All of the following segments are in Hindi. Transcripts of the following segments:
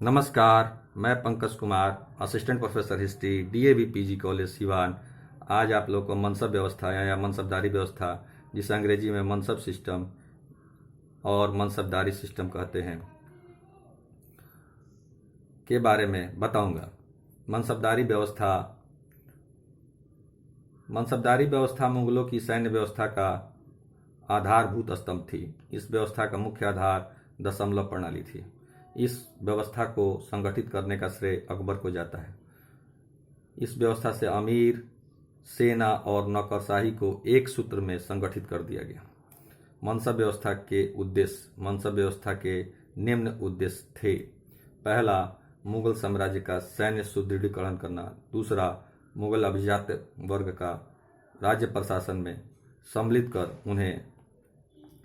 नमस्कार, मैं Pankaj Kumar, assistant professor history, DAV PG college Siwan. आज आप लोग को मनसब व्यवस्था या मनसबदारी व्यवस्था, जिसे अंग्रेजी में मनसब सिस्टम और मनसबदारी सिस्टम कहते हैं, के बारे में बताऊंगा। मनसबदारी व्यवस्था मुगलों की सैन्य व्यवस्था का आधारभूत स्तंभ थी। इस व्यवस्था का मुख्य आधार दशमलव प्रणाली थी। इस व्यवस्था को संगठित करने का श्रेय अकबर को जाता है। इस व्यवस्था से अमीर, सेना और नौकरशाही को एक सूत्र में संगठित कर दिया गया। मनसब व्यवस्था के निम्न उद्देश्य थे। पहला, मुगल साम्राज्य का सैन्य सुदृढ़ीकरण करना। दूसरा, मुगल अभिजात वर्ग का राज्य प्रशासन में सम्मिलित कर उन्हें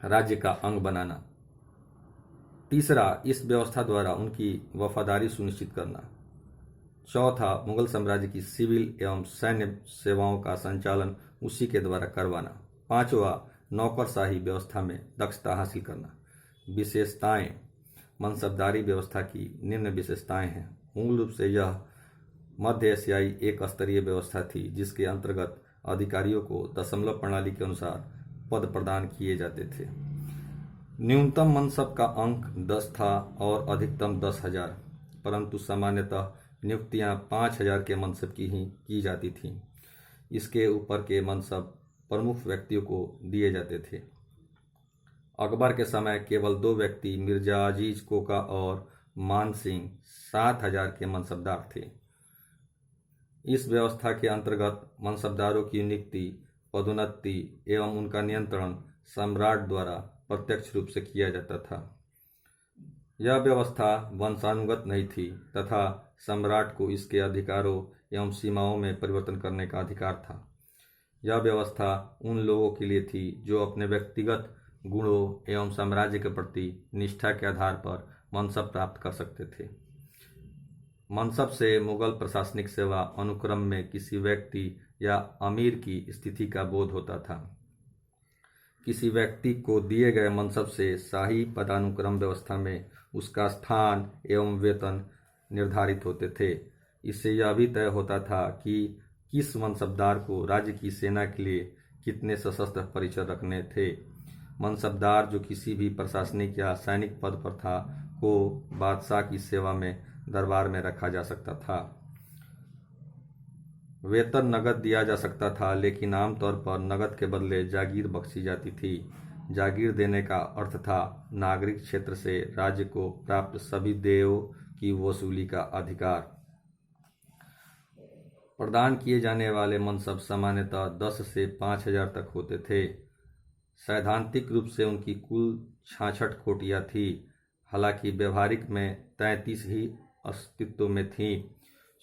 राज्य का अंग बनाना। तीसरा, इस व्यवस्था द्वारा उनकी वफादारी सुनिश्चित करना। चौथा, मुगल साम्राज्य की सिविल एवं सैन्य सेवाओं का संचालन उसी के द्वारा करवाना। पांचवा, नौकरशाही व्यवस्था में दक्षता हासिल करना। विशेषताएं। मनसबदारी व्यवस्था की निम्न विशेषताएं हैं। मूल रूप से यह मध्य एशियाई एक स्तरीय व्यवस्था थी, जिसके अंतर्गत अधिकारियों को दशमलव प्रणाली के अनुसार पद प्रदान किए जाते थे। न्यूनतम मनसब का अंक 10 था और अधिकतम 10,000, परंतु सामान्यतः नियुक्तियां 5,000 के मनसब की ही की जाती थीं। इसके ऊपर के मनसब प्रमुख व्यक्तियों को दिए जाते थे। अकबर के समय केवल 2 व्यक्ति, मिर्जा अजीज कोका और मान सिंह, 7,000 के मनसबदार थे। इस व्यवस्था के अंतर्गत मनसबदारों की नियुक्ति, पदोन्नति एवं उनका नियंत्रण सम्राट द्वारा प्रत्यक्ष रूप से किया जाता था। यह व्यवस्था वंशानुगत नहीं थी तथा सम्राट को इसके अधिकारों एवं सीमाओं में परिवर्तन करने का अधिकार था। यह व्यवस्था उन लोगों के लिए थी जो अपने व्यक्तिगत गुणों एवं साम्राज्य के प्रति निष्ठा के आधार पर मनसब प्राप्त कर सकते थे। मनसब से मुगल प्रशासनिक सेवा अनुक्रम में किसी व्यक्ति या अमीर की स्थिति का बोध होता था। किसी व्यक्ति को दिए गए मनसब से शाही पदानुक्रम व्यवस्था में उसका स्थान एवं वेतन निर्धारित होते थे। इससे यह भी तय होता था कि किस मनसबदार को राज्य की सेना के लिए कितने सशस्त्र परिचय रखने थे। मनसबदार जो किसी भी प्रशासनिक या सैनिक पद पर था को बादशाह की सेवा में दरबार में रखा जा सकता था। वेतन नगद दिया जा सकता था, लेकिन आमतौर पर नगद के बदले जागीर बख्शी जाती थी। जागीर देने का अर्थ था नागरिक क्षेत्र से राज्य को प्राप्त सभी देयों की वसूली का अधिकार। प्रदान किए जाने वाले मनसब सामान्यतः 10 से 5,000 तक होते थे। सैद्धांतिक रूप से उनकी कुल 66 कोटियां थी। हालांकि व्यवहारिक में 33 ही अस्तित्व में थी।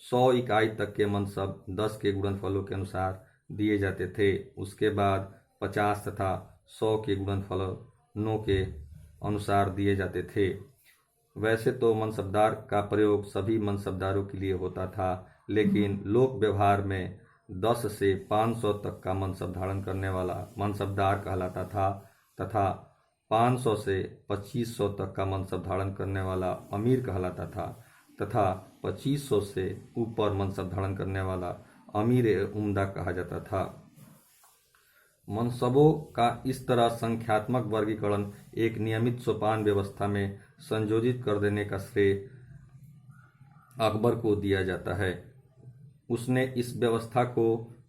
100 इकाई तक के मनसब 10 के गुणनफलों के अनुसार दिए जाते थे। उसके बाद 50 तथा 100 के गुणनफलों के अनुसार दिए जाते थे। वैसे तो मनसबदार का प्रयोग सभी मनसबदारों के लिए होता था, लेकिन लोक व्यवहार में 10 से 500 तक का मनसब धारण करने वाला मनसबदार कहलाता था तथा 500 से 2500 तक का मनसब धारण करने वाला अमीर कहलाता था तथा 2500 से ऊपर मनसब धारण करने वाला अमीर उम्दा कहा जाता था। मनसबों का इस तरह संख्यात्मक वर्गीकरण एक नियमित सोपान व्यवस्था में संयोजित कर देने का श्रेय अकबर को दिया जाता है। उसने इस व्यवस्था को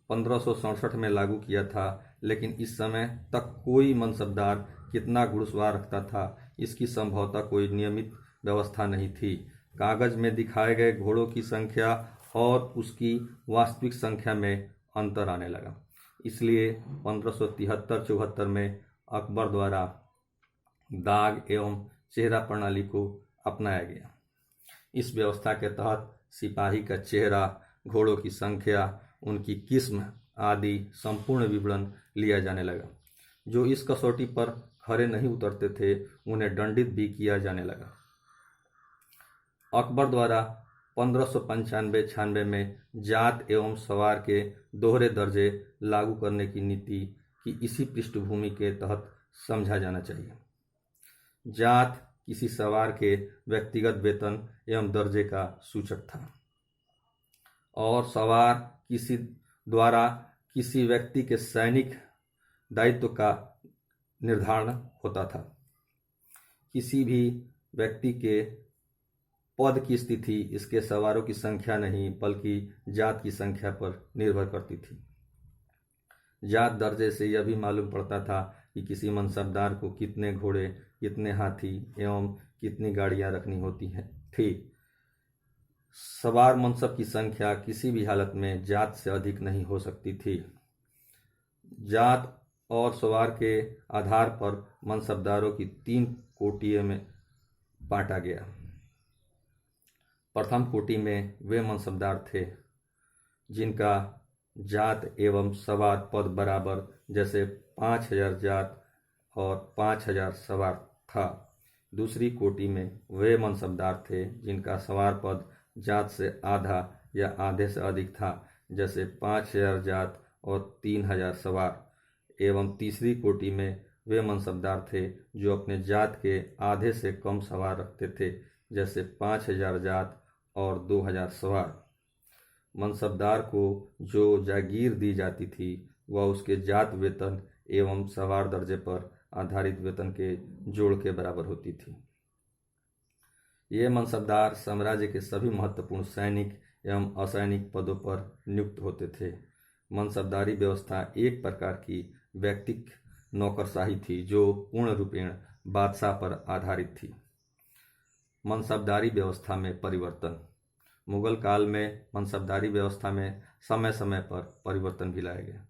1567 में लागू किया था, लेकिन इस समय तक कोई मनसबदार कितना घुड़सवार रखता था, इसकी संभवतः कोई नियमित व्यवस्था नहीं थी। कागज में दिखाए गए घोड़ों की संख्या और उसकी वास्तविक संख्या में अंतर आने लगा। इसलिए 1573-74 में अकबर द्वारा दाग एवं चेहरा प्रणाली को अपनाया गया। इस व्यवस्था के तहत सिपाही का चेहरा, घोड़ों की संख्या, उनकी किस्म आदि संपूर्ण विवरण लिया जाने लगा। जो इस कसौटी पर खरे नहीं उतरते थे, उन्हें दंडित भी किया जाने लगा। अकबर द्वारा 1595-96 में जात एवं सवार के दोहरे दर्जे लागू करने की नीति की इसी पृष्ठभूमि के तहत समझा जाना चाहिए। जात किसी सवार के व्यक्तिगत वेतन एवं दर्जे का सूचक था और सवार किसी द्वारा किसी व्यक्ति के सैनिक दायित्व का निर्धारण होता था। किसी भी व्यक्ति के पद की स्थिति इसके सवारों की संख्या नहीं बल्कि जात की संख्या पर निर्भर करती थी। जात दर्जे से यह भी मालूम पड़ता था कि किसी मनसबदार को कितने घोड़े, कितने हाथी एवं कितनी गाड़ियां रखनी होती थी। सवार मनसब की संख्या किसी भी हालत में जात से अधिक नहीं हो सकती थी। जात और सवार के आधार पर मनसबदारों की 3 कोटियों में बांटा गया। प्रथम कोटि में वे मनसबदार थे जिनका जात एवं सवार पद बराबर, जैसे 5000 जात और 5000 सवार था। दूसरी कोटि में वे मनसबदार थे जिनका सवार पद जात से आधा या आधे से अधिक था, जैसे 5000 जात और 3000 सवार। एवं तीसरी कोटि में वे मनसबदार थे जो अपने जात के आधे से कम सवार रखते थे, जैसे 5000 जात और 2000 सवार। मनसबदार को जो जागीर दी जाती थी वह उसके जात वेतन एवं सवार दर्जे पर आधारित वेतन के जोड़ के बराबर होती थी। ये मनसबदार साम्राज्य के सभी महत्वपूर्ण सैनिक एवं असैनिक पदों पर नियुक्त होते थे। मनसबदारी व्यवस्था एक प्रकार की व्यक्तिक नौकरशाही थी जो पूर्ण रूपेण बादशाह पर आधारित थी। मनसबदारी व्यवस्था में परिवर्तन। मुगल काल में मनसबदारी व्यवस्था में समय समय पर परिवर्तन भी लाया गया।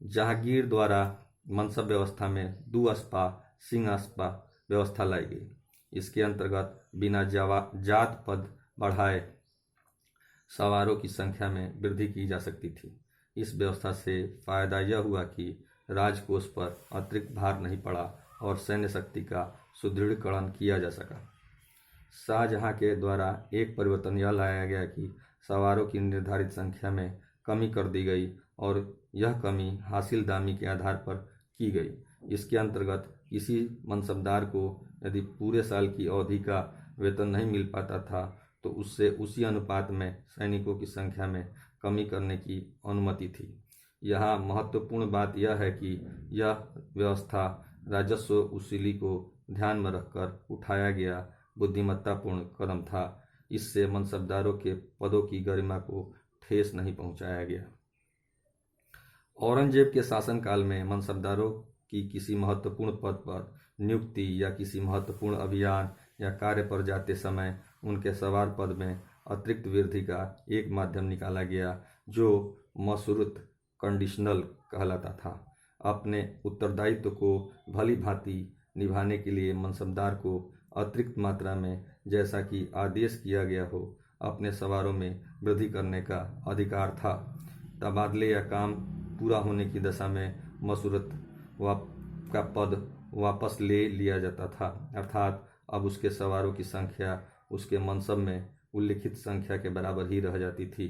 जहांगीर द्वारा मनसब व्यवस्था में दुअस्पा सिंहस्पा व्यवस्था लाई गई। इसके अंतर्गत बिना जात पद बढ़ाए सवारों की संख्या में वृद्धि की जा सकती थी। इस व्यवस्था से फायदा यह हुआ कि राजकोष पर अतिरिक्त भार नहीं पड़ा और सैन्य शक्ति का सुदृढ़ीकरण किया जा सका। शाहजहां के द्वारा एक परिवर्तन यह लाया गया कि सवारों की निर्धारित संख्या में कमी कर दी गई और यह कमी हासिल दामी के आधार पर की गई। इसके अंतर्गत किसी मनसबदार को यदि पूरे साल की अवधि का वेतन नहीं मिल पाता था तो उससे उसी अनुपात में सैनिकों की संख्या में कमी करने की अनुमति थी। यहाँ महत्वपूर्ण बात यह है कि यह व्यवस्था राजस्व वसूली को ध्यान में रखकर उठाया गया बुद्धिमत्तापूर्ण कदम था। इससे मनसबदारों के पदों की गरिमा को ठेस नहीं पहुंचाया गया। औरंगजेब के शासनकाल में मनसबदारों की किसी महत्वपूर्ण पद पर नियुक्ति या किसी महत्वपूर्ण अभियान या कार्य पर जाते समय उनके सवार पद में अतिरिक्त वृद्धि का एक माध्यम निकाला गया जो मशरूत कंडीशनल कहलाता था। अपने उत्तरदायित्व को भली भांति निभाने के लिए मनसबदार को अतिरिक्त मात्रा में, जैसा कि आदेश किया गया हो, अपने सवारों में वृद्धि करने का अधिकार था। तबादले या काम पूरा होने की दशा में मशरूत का पद वापस ले लिया जाता था, अर्थात अब उसके सवारों की संख्या उसके मनसब में उल्लिखित संख्या के बराबर ही रह जाती थी।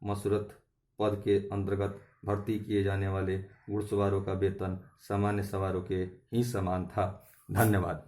मशरूत पद के अंतर्गत भर्ती किए जाने वाले घुड़सवारों का वेतन सामान्य सवारों के ही समान था। धन्यवाद।